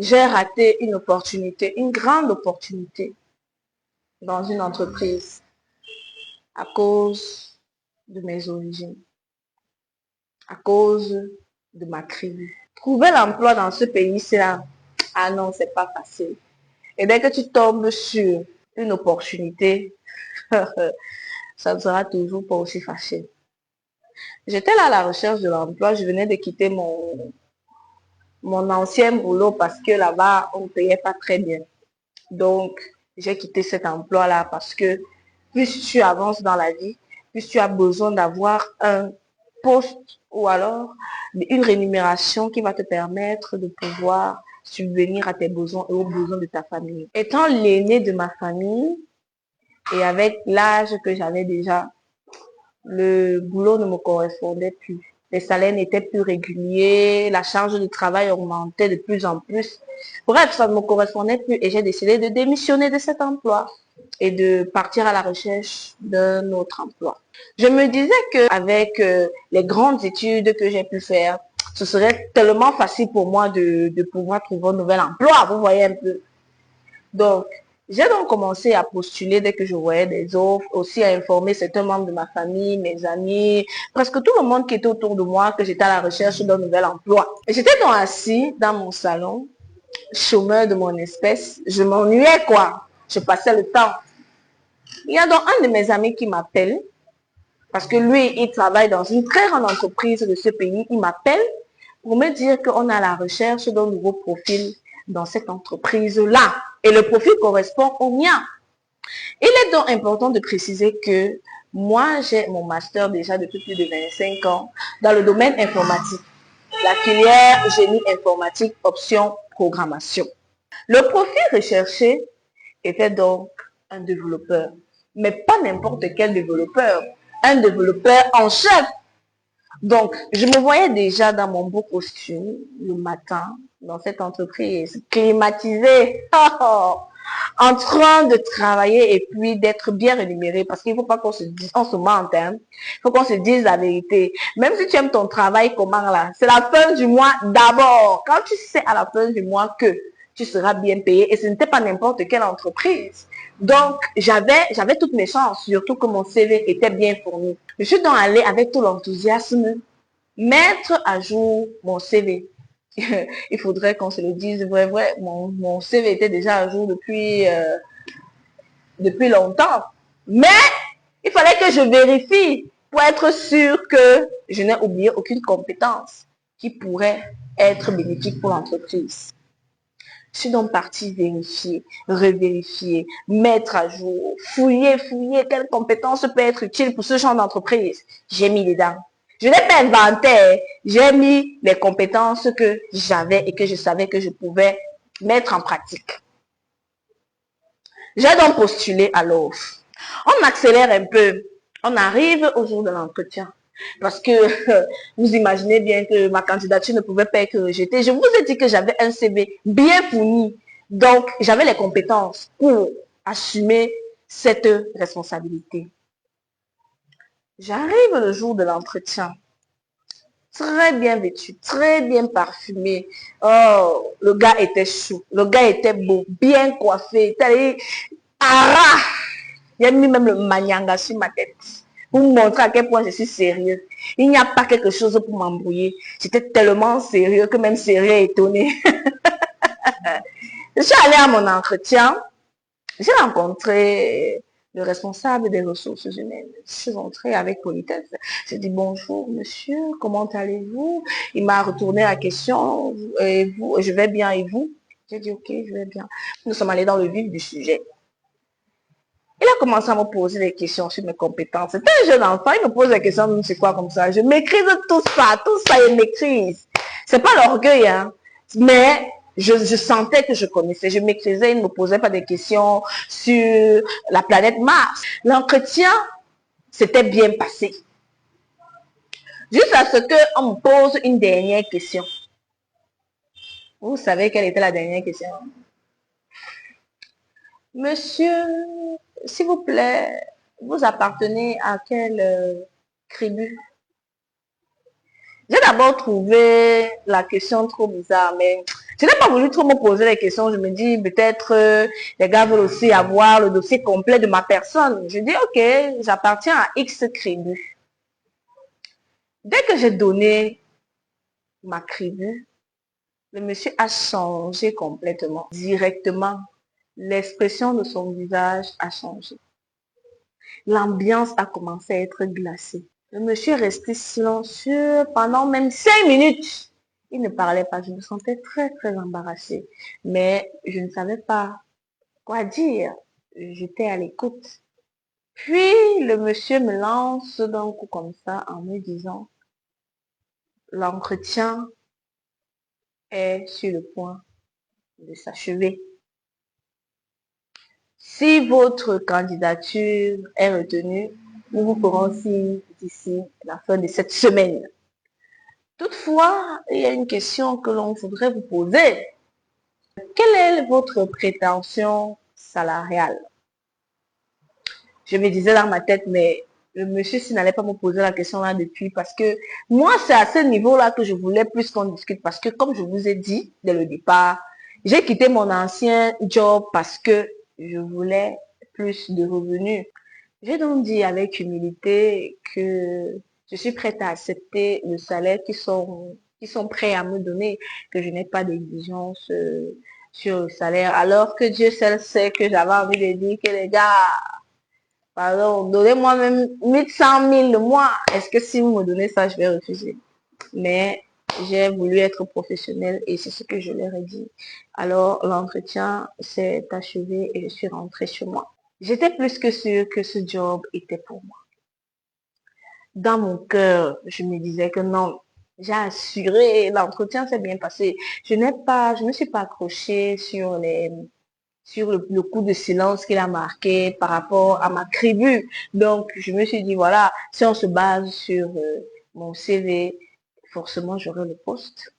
j'ai raté une opportunité, une grande opportunité dans une entreprise à cause de mes origines, à cause de ma tribu. Trouver l'emploi dans ce pays, c'est là. Ah non, c'est pas facile. Et dès que tu tombes sur une opportunité, ça ne sera toujours pas aussi facile. J'étais là à la recherche de l'emploi, je venais de quitter mon ancien boulot parce que là-bas, on ne payait pas très bien. Donc, j'ai quitté cet emploi-là parce que plus tu avances dans la vie, plus tu as besoin d'avoir un poste ou alors une rémunération qui va te permettre de pouvoir subvenir à tes besoins et aux besoins de ta famille. Étant l'aîné de ma famille et avec l'âge que j'avais déjà, le boulot ne me correspondait plus. Les salaires n'étaient plus réguliers, la charge de travail augmentait de plus en plus. Bref, ça ne me correspondait plus et j'ai décidé de démissionner de cet emploi et de partir à la recherche d'un autre emploi. Je me disais qu'avec les grandes études que j'ai pu faire, ce serait tellement facile pour moi de pouvoir trouver un nouvel emploi, vous voyez un peu. Donc, j'ai donc commencé à postuler dès que je voyais des offres, aussi à informer certains membres de ma famille, mes amis, presque tout le monde qui était autour de moi que j'étais à la recherche d'un nouvel emploi. Et j'étais donc assis dans mon salon, chômeur de mon espèce. Je m'ennuyais quoi. Je passais le temps. Il y a donc un de mes amis qui m'appelle, parce que lui, il travaille dans une très grande entreprise de ce pays. Il m'appelle pour me dire qu'on est à la recherche d'un nouveau profil dans cette entreprise-là. Et le profil correspond au mien. Il est donc important de préciser que moi, j'ai mon master déjà depuis plus de 25 ans dans le domaine informatique. La filière génie informatique, option programmation. Le profil recherché était donc un développeur, mais pas n'importe quel développeur, un développeur en chef. Donc, je me voyais déjà dans mon beau costume le matin, dans cette entreprise, climatisée, en train de travailler et puis d'être bien rémunéré, parce qu'il ne faut pas qu'on se dise, on se mente, hein. Il faut qu'on se dise la vérité. Même si tu aimes ton travail, comment là, c'est la fin du mois d'abord. Quand tu sais à la fin du mois que tu seras bien payé, et ce n'était pas n'importe quelle entreprise. Donc, j'avais toutes mes chances, surtout que mon CV était bien fourni. Je suis donc allée avec tout l'enthousiasme mettre à jour mon CV. Il faudrait qu'on se le dise vrai, mon CV était déjà à jour depuis longtemps. Mais il fallait que je vérifie pour être sûr que je n'ai oublié aucune compétence qui pourrait être bénéfique pour l'entreprise. Je suis donc partie vérifier, revérifier, mettre à jour, fouiller, quelles compétences peut être utile pour ce genre d'entreprise. J'ai mis dedans. Je n'ai pas inventé, j'ai mis les compétences que j'avais et que je savais que je pouvais mettre en pratique. J'ai donc postulé à l'offre. On accélère un peu. On arrive au jour de l'entretien. Parce que vous imaginez bien que ma candidature ne pouvait pas être rejetée. Je vous ai dit que j'avais un CV bien fourni. Donc, j'avais les compétences pour assumer cette responsabilité. J'arrive le jour de l'entretien. Très bien vêtu, très bien parfumé. Oh, le gars était chou, le gars était beau, bien coiffé. Ah, il a mis même le manyanga sur ma tête pour me montrer à quel point je suis sérieux. Il n'y a pas quelque chose pour m'embrouiller. J'étais tellement sérieux que même sérieux est étonné. Je suis allée à mon entretien. J'ai rencontré le responsable des ressources humaines. Je suis entrée avec politesse. J'ai dit bonjour monsieur, comment allez-vous? Il m'a retourné la question, et vous, je vais bien et vous? J'ai dit ok, je vais bien. Nous sommes allés dans le vif du sujet. Il a commencé à me poser des questions sur mes compétences. C'était un jeune enfant, il me pose des questions, c'est quoi comme ça? Je maîtrise tout ça, il maîtrise. C'est pas l'orgueil, hein. Mais je sentais que je connaissais, je maîtrisais, il ne me posait pas des questions sur la planète Mars. L'entretien s'était bien passé. Jusqu'à ce qu'on me pose une dernière question. Vous savez quelle était la dernière question? Monsieur, s'il vous plaît, vous appartenez à quelle tribu? J'ai d'abord trouvé la question trop bizarre, mais Je n'ai pas voulu trop me poser les questions. Je me dis, peut-être les gars veulent aussi avoir le dossier complet de ma personne. Je dis, ok, j'appartiens à X tribu. Dès que j'ai donné ma tribu, le monsieur a changé complètement, directement. L'expression de son visage a changé. L'ambiance a commencé à être glacée. Le monsieur est resté silencieux pendant même 5 minutes. Il ne parlait pas. Je me sentais très, très embarrassée. Mais je ne savais pas quoi dire. J'étais à l'écoute. Puis, le monsieur me lance d'un coup comme ça en me disant, l'entretien est sur le point de s'achever. Si votre candidature est retenue, nous vous ferons signe d'ici la fin de cette semaine. Toutefois, il y a une question que l'on voudrait vous poser. Quelle est votre prétention salariale? Je me disais dans ma tête, mais le monsieur s'il n'allait pas me poser la question là depuis, parce que moi, c'est à ce niveau-là que je voulais plus qu'on discute, parce que comme je vous ai dit dès le départ, j'ai quitté mon ancien job parce que je voulais plus de revenus. J'ai donc dit avec humilité que je suis prête à accepter le salaire qui sont prêts à me donner, que je n'ai pas d'exigence sur le salaire, alors que Dieu seul sait que j'avais envie de dire que les gars, pardon, donnez-moi même 1100 000 le mois. Est-ce que si vous me donnez ça, je vais refuser? Mais j'ai voulu être professionnelle et c'est ce que je leur ai dit. Alors l'entretien s'est achevé et je suis rentrée chez moi. J'étais plus que sûre que ce job était pour moi. Dans mon cœur, je me disais que non, j'ai assuré, l'entretien s'est bien passé. Je ne me suis pas accrochée sur le coup de silence qu'il a marqué par rapport à ma tribu. Donc, je me suis dit, voilà, si on se base sur mon CV, forcément, j'aurai le poste.